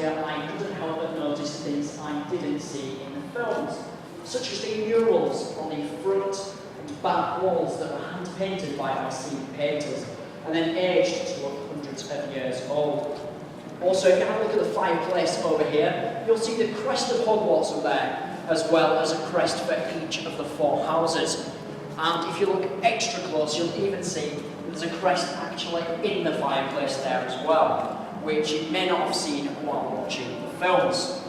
here, I couldn't help but notice things I didn't see in the films, such as the murals on the front and back walls that were hand-painted by our scene painters, and then aged to look hundreds of years old. Also, if you have a look at the fireplace over here, you'll see the crest of Hogwarts up there, as well as a crest for each of the 4 houses. And if you look extra close, you'll even see there's a crest actually in the fireplace there as well, which you may not have seen while watching the films.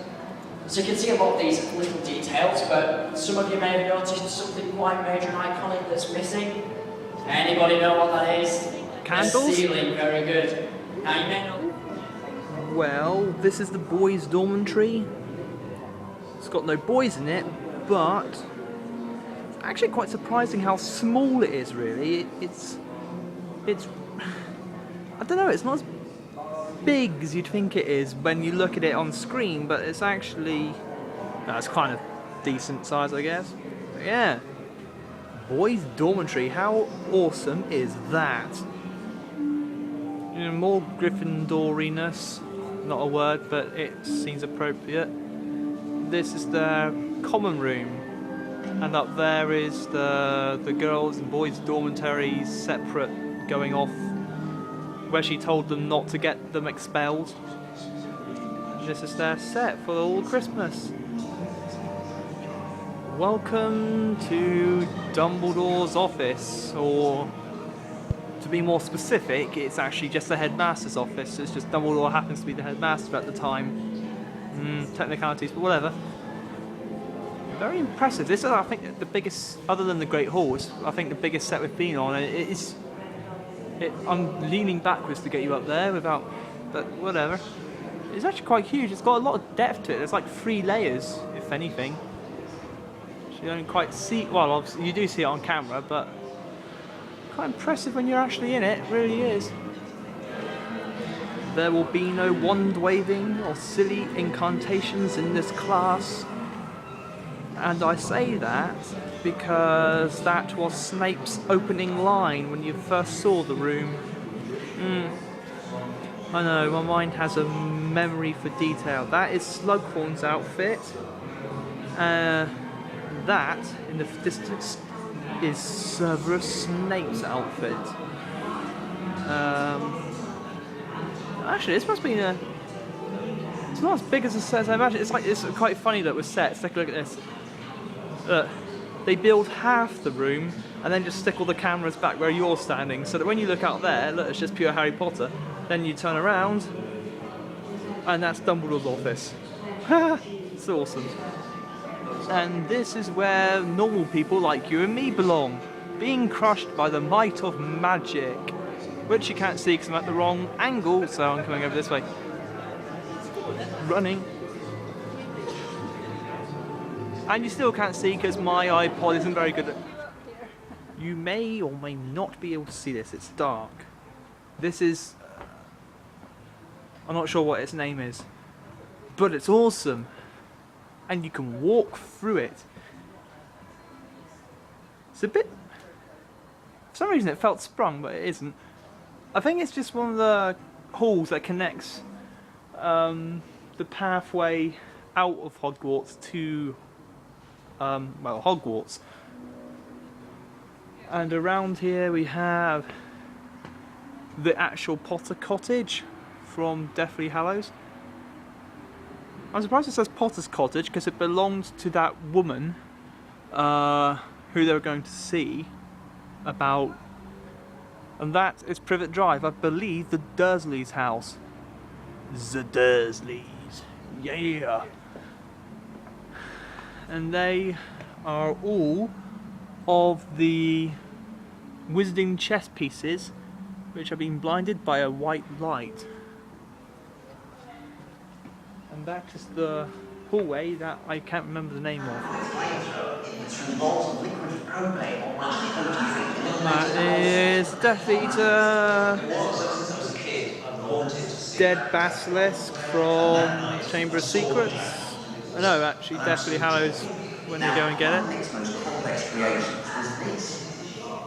So you can see a lot of these little details, but some of you may have noticed something quite major and iconic that's missing. Anybody know what that is? Candles? The ceiling, very good. Now you may know. Well, this is the boys' dormitory. It's got no boys in it, but it's actually quite surprising how small it is, really. It's I don't know, it's not as big as you'd think it is when you look at it on screen, but it's actually, it's kind of decent size, I guess. But yeah, boys' dormitory, how awesome is that? You know, more Gryffindoriness, not a word, but it seems appropriate. This is the common room, and up there is the girls' and boys' dormitories separate, going off, where she told them not to get them expelled. This is their set for all Christmas. Welcome to Dumbledore's office, or to be more specific, it's actually just the headmaster's office. It's just Dumbledore happens to be the headmaster at the time. Technicalities, but whatever. Very impressive. This is, I think, the biggest, other than the Great Halls, I think the biggest set we've been on. I'm leaning backwards to get you up there without, but whatever. It's actually quite huge. It's got a lot of depth to it. There's like 3 layers, if anything. You don't quite see, well, obviously you do see it on camera, but quite impressive when you're actually in it. It really is. There will be no wand waving or silly incantations in this class. And I say that because that was Snape's opening line when you first saw the room. I know, my mind has a memory for detail. That is Slughorn's outfit. That, in the distance, is Severus Snape's outfit. Actually, this must be it's not as big as the set as I imagine. It's quite funny that with sets. Take a look at this. Look, they build half the room and then just stick all the cameras back where you're standing, so that when you look out there, look, it's just pure Harry Potter. Then you turn around, and that's Dumbledore's office. It's awesome. And this is where normal people like you and me belong, being crushed by the might of magic, which you can't see because I'm at the wrong angle, so I'm coming over this way. Running. And you still can't see because my iPod isn't very good at... You may or may not be able to see this, it's dark. This is... I'm not sure what its name is, but it's awesome. And you can walk through it. It's a bit... For some reason it felt sprung, but it isn't. I think it's just one of the halls that connects the pathway out of Hogwarts to, well, Hogwarts. And around here we have the actual Potter cottage from Deathly Hallows. I'm surprised it says Potter's cottage because it belonged to that woman who they were going to see about, and that is Privet Drive, I believe the Dursleys' house. The Dursleys, yeah. And they are all of the wizarding chess pieces which have been blinded by a white light. And that is the hallway that I can't remember the name of. That is Death Eater, Dead Basilisk from Chamber of Secrets. No, actually Deathly Hallows when you go and get it.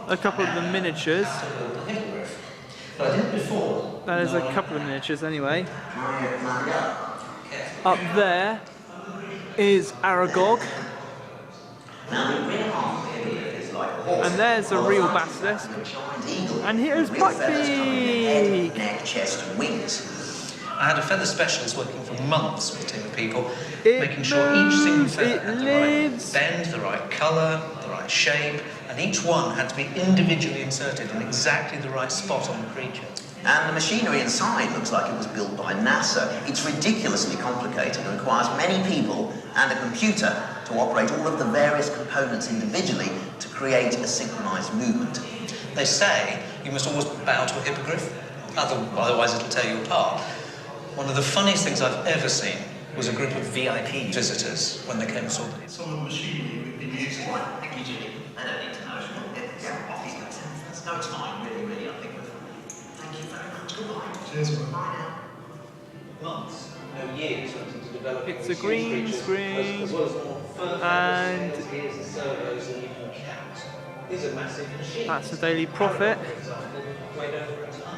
A couple of the miniatures. That is a couple of miniatures anyway. Up there is Aragog. And there's a real basilisk. And here's Buckbeak. Neck, chest, and wings. I had a feather specialist working for months with a team of people, It making sure each single moves, feather it had the lives. right bend, the right colour, the right shape, and each one had to be individually inserted in exactly the right spot on the creature. And the machinery inside looks like it was built by NASA. It's ridiculously complicated and requires many people and a computer to operate all of the various components individually to create a synchronized movement. They say you must always bow to a hippogriff, otherwise it'll tear you apart. One of the funniest things I've ever seen was a group of VIP visitors when they came and saw me. Some of the machinery we've been using. Thank you, Julie. I don't need to know. Yeah, off you go. There's no time, really, I think. Thank you very much. Goodbye. Cheers, man. Bye now. Months, no years, went into developing It's a green screen, and that's a daily profit.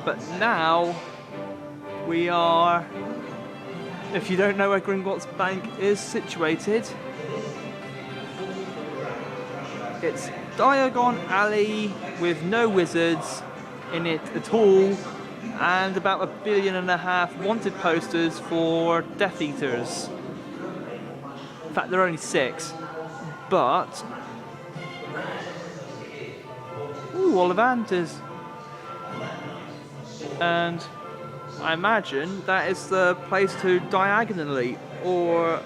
But now we are, if you don't know where Gringotts Bank is situated, it's Diagon Alley with no wizards in it at all, and about 1.5 billion wanted posters for Death Eaters. In fact, there are only 6, but Ollivanders, and I imagine that is the place to diagonally, or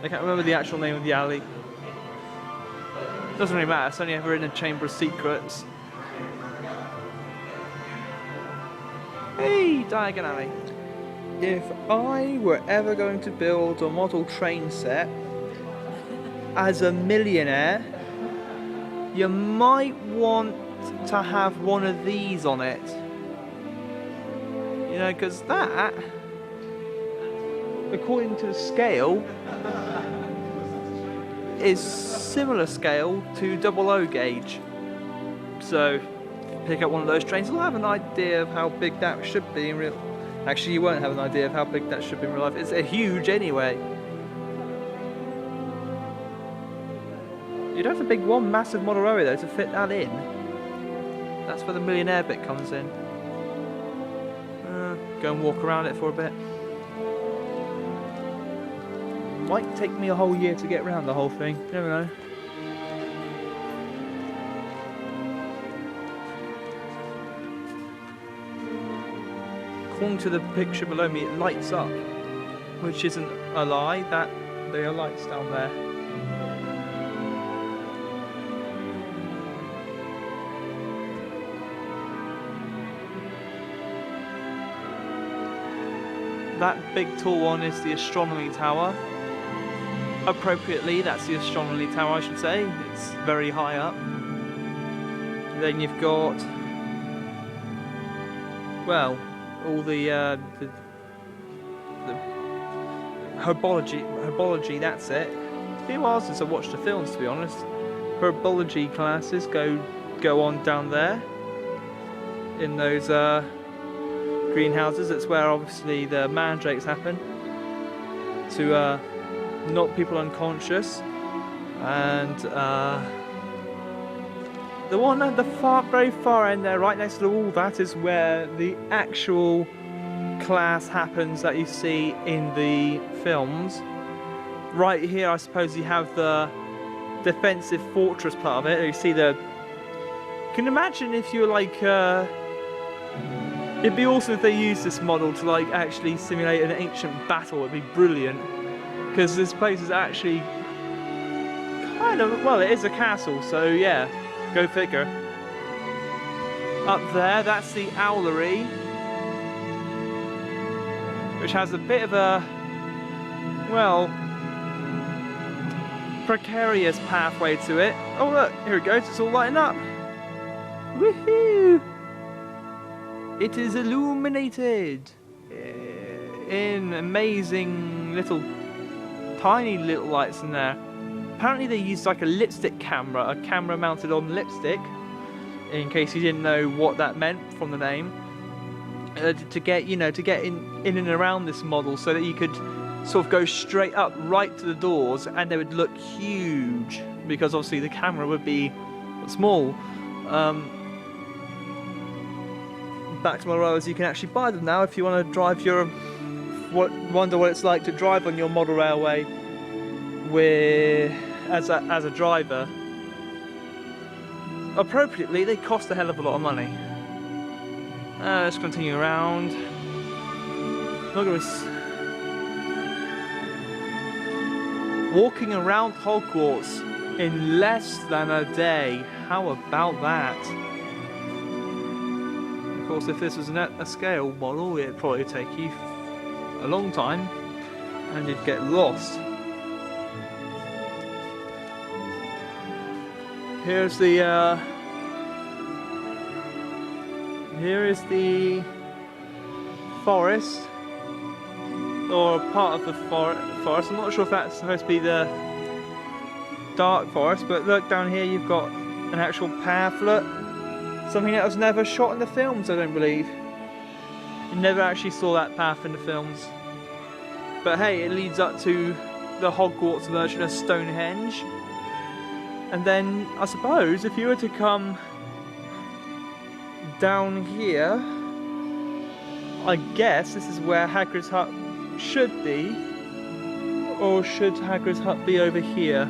I can't remember the actual name of the alley. Doesn't really matter, it's only ever in a Chamber of Secrets. Hey, Diagon Alley. If I were ever going to build a model train set as a millionaire, you might want to have one of these on it. You know, because that, according to the scale, is similar scale to 00 gauge. So, pick up one of those trains, you'll have an idea of how big that should be in real. Actually, you won't have an idea of how big that should be in real life. It's a huge anyway. You'd have to pick one massive model railway though to fit that in. That's where the millionaire bit comes in. Go and walk around it for a bit. Might take me a whole year to get around the whole thing. You never know. According to the picture below me, it lights up, which isn't a lie. That there are lights down there. That big tall one is the astronomy tower. Appropriately, that's the astronomy tower, I should say. It's very high up. Then you've got, well, all the herbology, that's it. It's been a while since I watched the films, to be honest. Herbology classes go on down there in those greenhouses. It's where obviously the mandrakes happen to knock people unconscious, and the one at the very far end there, right next to the wall, that is where the actual class happens that you see in the films. Right here, I suppose you have the defensive fortress part of it. You see the. You can imagine if you're like. It'd be awesome if they used this model to like actually simulate an ancient battle. It'd be brilliant, because this place is actually kind of, well, it is a castle, so yeah. Go figure. Up there, that's the Owlery, which has a bit of a, well, precarious pathway to it. Oh look, here it goes, it's all lighting up. Woohoo! It is illuminated in amazing little, tiny little lights in there. Apparently they used like a lipstick camera, a camera mounted on lipstick, in case you didn't know what that meant from the name. to get in and around this model, so that you could sort of go straight up right to the doors, and they would look huge because obviously the camera would be small. Back to my railways, you can actually buy them now if you want to drive your. Wonder what it's like to drive on your model railway as a driver. Appropriately, they cost a hell of a lot of money. Let's continue around. Look at this. Walking around Hogwarts in less than a day. How about that? Of course, if this was a scale model, it'd probably take you a long time and you'd get lost. Here is the forest, or part of the forest. I'm not sure if that's supposed to be the dark forest, but look down here, you've got an actual pamphlet, something that was never shot in the films, I don't believe. You never actually saw that path in the films. But hey, it leads up to the Hogwarts version of Stonehenge. And then, I suppose, if you were to come down here, I guess this is where Hagrid's hut should be. Or should Hagrid's hut be over here?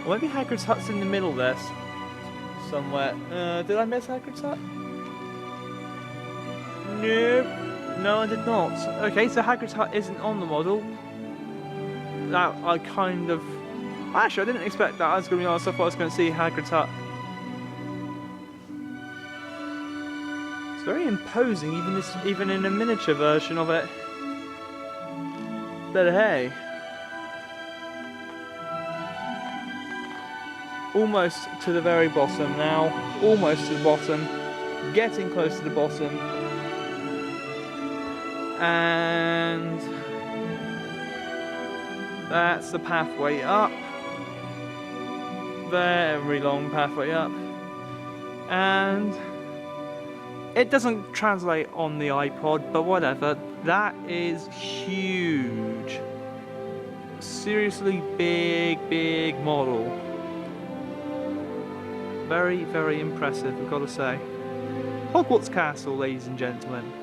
Or maybe Hagrid's hut's in the middle there somewhere. Did I miss Hagrid's hut? Nope. No, I did not. Okay, so Hagrid's hut isn't on the model. That I kind of... Actually, I didn't expect that. I was going to be honest, I thought I was going to see Hagrid's hut. It's very imposing, even in a miniature version of it. But hey. Almost to the very bottom now. Almost to the bottom. Getting close to the bottom. And that's the pathway up. Very long pathway up. And it doesn't translate on the iPod, but whatever. That is huge. Seriously big model. Very, very impressive, I've got to say. Hogwarts Castle, ladies and gentlemen.